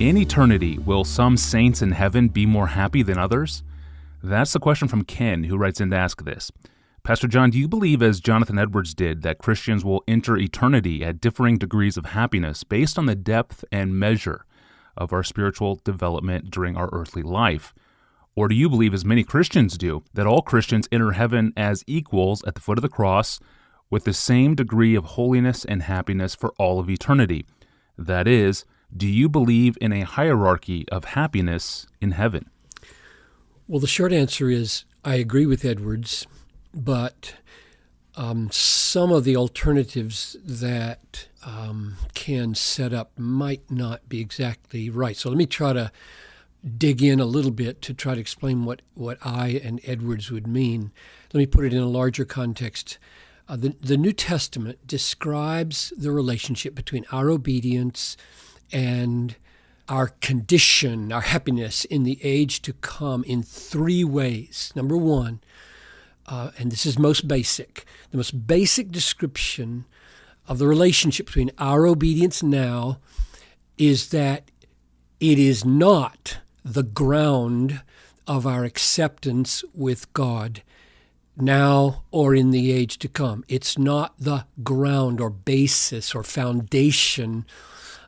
In eternity, will some saints in heaven be more happy than others? That's the question from Ken, who writes in to ask this. Pastor John, do you believe, as Jonathan Edwards did, that Christians will enter eternity at differing degrees of happiness based on the depth and measure of our spiritual development during our earthly life? Or do you believe, as many Christians do, that all Christians enter heaven as equals at the foot of the cross with the same degree of holiness and happiness for all of eternity? That is, do you believe in a hierarchy of happiness in heaven? Well, the short answer is I agree with Edwards, but some of the alternatives that Ken set up might not be exactly right. So let me try to dig in a little bit to try to explain what I and Edwards would mean. Let me put it in a larger context. The New Testament describes the relationship between our obedience and our condition, our happiness in the age to come in three ways. Number one, and this is most basic, the most basic description of the relationship between our obedience now is that it is not the ground of our acceptance with God now or in the age to come. It's not the ground or basis or foundation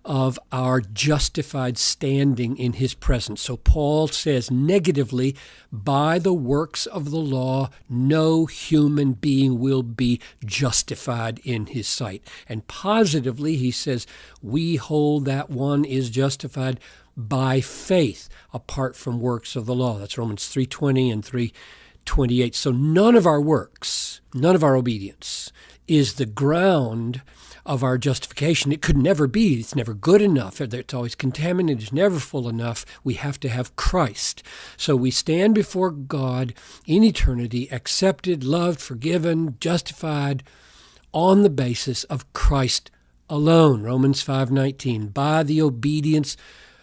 of our justified standing in his presence. So Paul says negatively, by the works of the law, no human being will be justified in his sight. And positively, he says, we hold that one is justified by faith apart from works of the law. That's Romans 3:20 and 3:28. So none of our works, none of our obedience is the ground of our justification. It could never be. It's never good enough. It's always contaminated. It's never full enough. We have to have Christ. So we stand before God in eternity, accepted, loved, forgiven, justified on the basis of Christ alone. Romans 5:19, by the obedience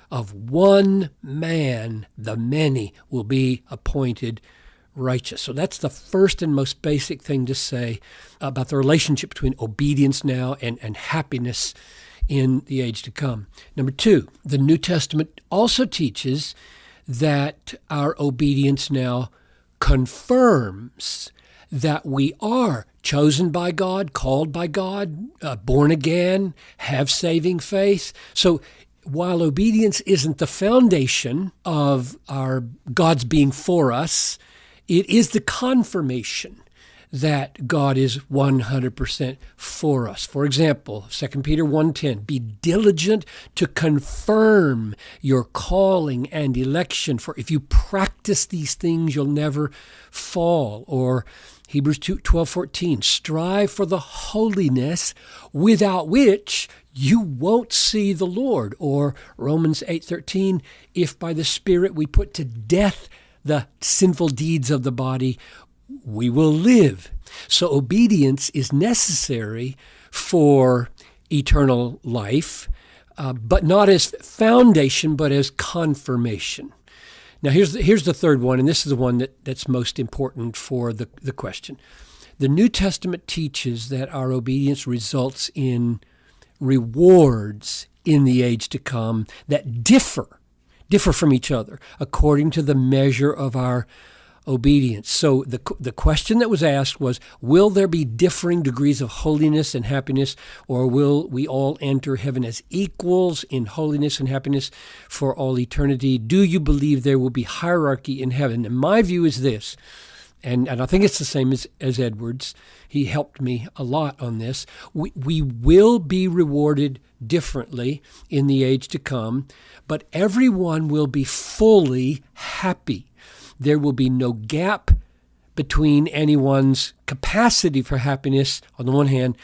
of one man, the many will be appointed righteous. So that's the first and most basic thing to say about the relationship between obedience now and happiness in the age to come. Number two, the New Testament also teaches that our obedience now confirms that we are chosen by God, called by God, born again, have saving faith. So while obedience isn't the foundation of our God's being for us, it is the confirmation that God is 100% for us. For example, 2 Peter 1:10, be diligent to confirm your calling and election, for if you practice these things, you'll never fall. Or Hebrews 12:14, strive for the holiness without which you won't see the Lord. Or Romans 8:13, if by the Spirit we put to death the sinful deeds of the body, we will live. So obedience is necessary for eternal life, but not as foundation, but as confirmation. Now here's the third one, and this is the one that's most important for the question. The New Testament teaches that our obedience results in rewards in the age to come that differ from each other according to the measure of our obedience. So the question that was asked was, will there be differing degrees of holiness and happiness, or will we all enter heaven as equals in holiness and happiness for all eternity? Do you believe there will be hierarchy in heaven? And my view is this, and I think it's the same as Edwards. He helped me a lot on this. We will be rewarded differently in the age to come, but everyone will be fully happy. There will be no gap between anyone's capacity for happiness on the one hand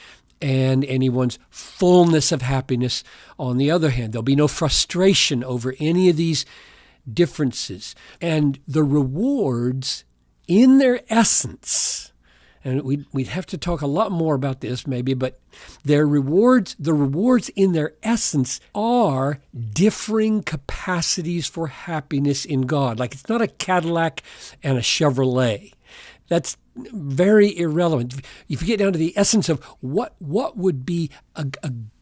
and anyone's fullness of happiness on the other hand. There'll be no frustration over any of these differences. And the rewards in their essence, and we'd have to talk a lot more about this maybe, but the rewards in their essence are differing capacities for happiness in God. Like it's not a Cadillac and a Chevrolet. That's very irrelevant. If you get down to the essence of what would be a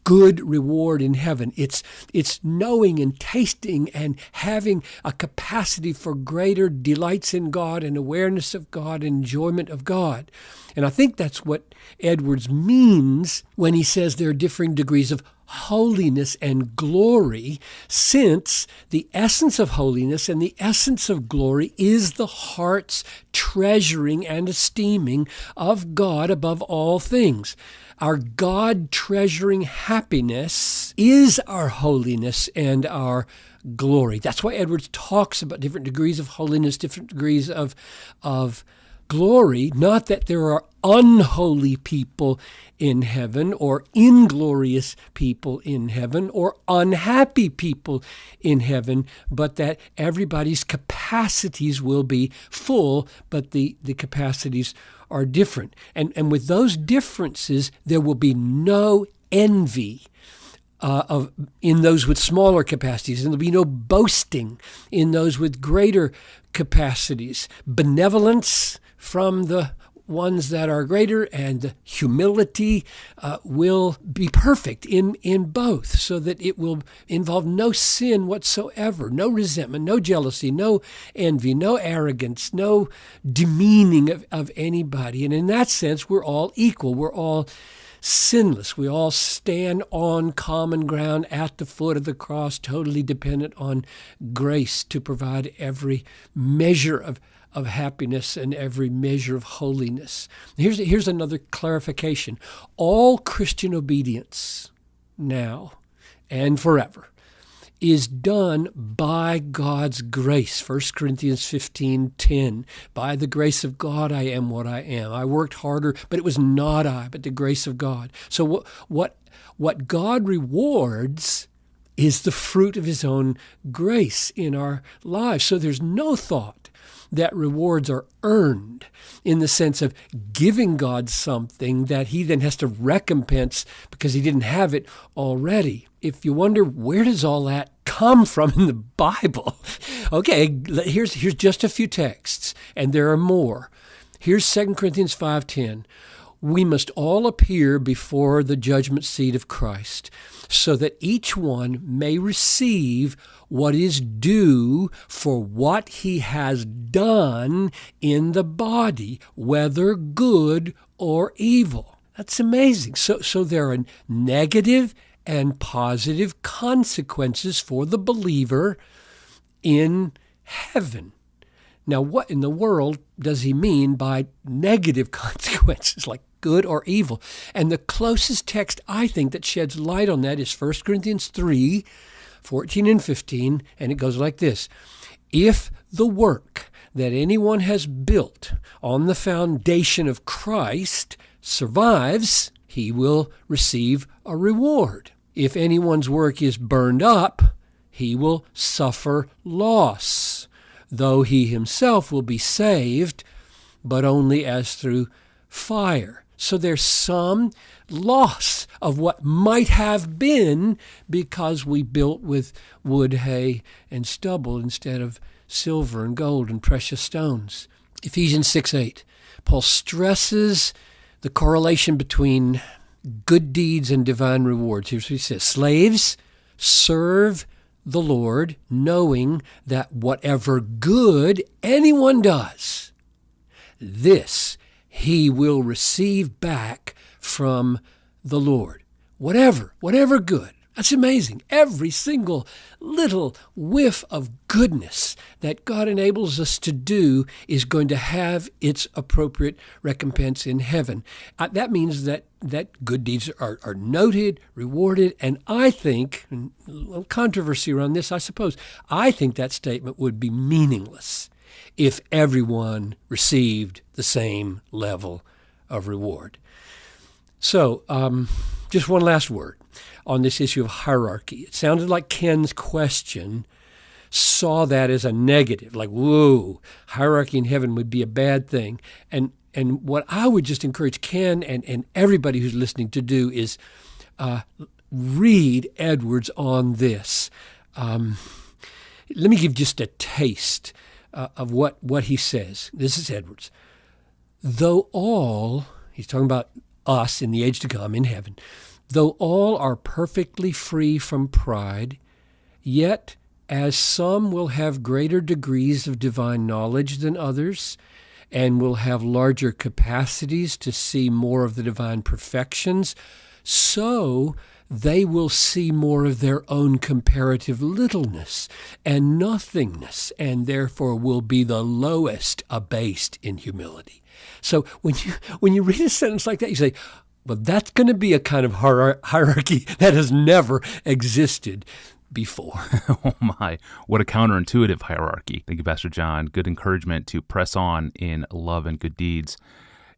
good reward in heaven, it's knowing and tasting and having a capacity for greater delights in God and awareness of God and enjoyment of God. And I think that's what Edwards means when he says there are differing degrees of holiness and glory, since the essence of holiness and the essence of glory is the heart's treasuring and esteeming of God above all things. Our God-treasuring happiness is our holiness and our glory. That's why Edwards talks about different degrees of holiness, different degrees of glory, not that there are unholy people in heaven or inglorious people in heaven or unhappy people in heaven, but that everybody's capacities will be full, but the capacities are different. And with those differences, there will be no envy in those with smaller capacities, and there'll be no boasting in those with greater capacities. Benevolence from the ones that are greater, and the humility will be perfect in both, so that it will involve no sin whatsoever, no resentment, no jealousy, no envy, no arrogance, no demeaning of anybody. And in that sense, we're all equal. We're all sinless. We all stand on common ground at the foot of the cross, totally dependent on grace to provide every measure of happiness and every measure of holiness. Here's another clarification. All Christian obedience now and forever is done by God's grace. 1 Corinthians 15:10. By the grace of God I am what I am. I worked harder, but it was not I, but the grace of God. So what God rewards is the fruit of his own grace in our lives. So there's no thought that rewards are earned in the sense of giving God something that he then has to recompense because he didn't have it already. If you wonder, where does all that come from in the Bible? Okay, here's just a few texts, and there are more. Here's 2 Corinthians 5:10. We must all appear before the judgment seat of Christ, so that each one may receive what is due for what he has done in the body, whether good or evil. That's amazing. So there are negative and positive consequences for the believer in heaven. Now, what in the world does he mean by negative consequences, like good or evil? And the closest text, I think, that sheds light on that is 1 Corinthians 3:14 and 15, and it goes like this. If the work that anyone has built on the foundation of Christ survives, he will receive a reward. If anyone's work is burned up, he will suffer loss, though he himself will be saved, but only as through fire. So there's some loss of what might have been because we built with wood, hay, and stubble instead of silver and gold and precious stones. Ephesians 6:8. Paul stresses the correlation between good deeds and divine rewards. Here's what he says. Slaves, serve the Lord, knowing that whatever good anyone does, this he will receive back from the Lord. Whatever good. That's amazing. Every single little whiff of goodness that God enables us to do is going to have its appropriate recompense in heaven. That means that good deeds are noted, rewarded, and I think, and a little controversy around this, I suppose, I think that statement would be meaningless if everyone received the same level of reward. So, just one last word on this issue of hierarchy. It sounded like Ken's question saw that as a negative, like, whoa, hierarchy in heaven would be a bad thing. And what I would just encourage Ken and everybody who's listening to do is read Edwards on this. Let me give just a taste of what he says. This is Edwards. though all, he's talking about us in the age to come in heaven, though all are perfectly free from pride, yet as some will have greater degrees of divine knowledge than others, and will have larger capacities to see more of the divine perfections, so they will see more of their own comparative littleness and nothingness, and therefore will be the lowest abased in humility. So when you read a sentence like that, you say, well, that's going to be a kind of hierarchy that has never existed before. Oh my, what a counterintuitive hierarchy. Thank you, Pastor John. Good encouragement to press on in love and good deeds.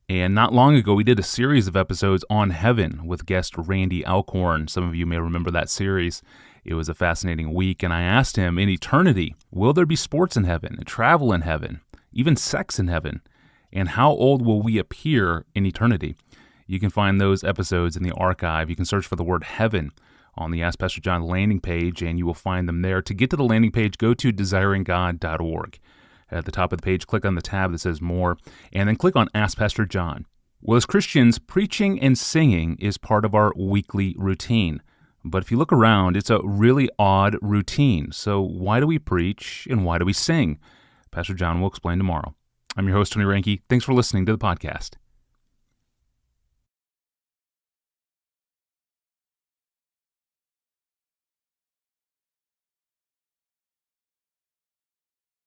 And not long ago, we did a series of episodes on heaven with guest Randy Alcorn. Some of you may remember that series. It was a fascinating week, and I asked him, in eternity, will there be sports in heaven, travel in heaven, even sex in heaven? And how old will we appear in eternity? You can find those episodes in the archive. You can search for the word heaven on the Ask Pastor John landing page, and you will find them there. To get to the landing page, go to desiringgod.org. At the top of the page, click on the tab that says More, and then click on Ask Pastor John. Well, as Christians, preaching and singing is part of our weekly routine. But if you look around, it's a really odd routine. So why do we preach and why do we sing? Pastor John will explain tomorrow. I'm your host, Tony Reinke. Thanks for listening to the podcast.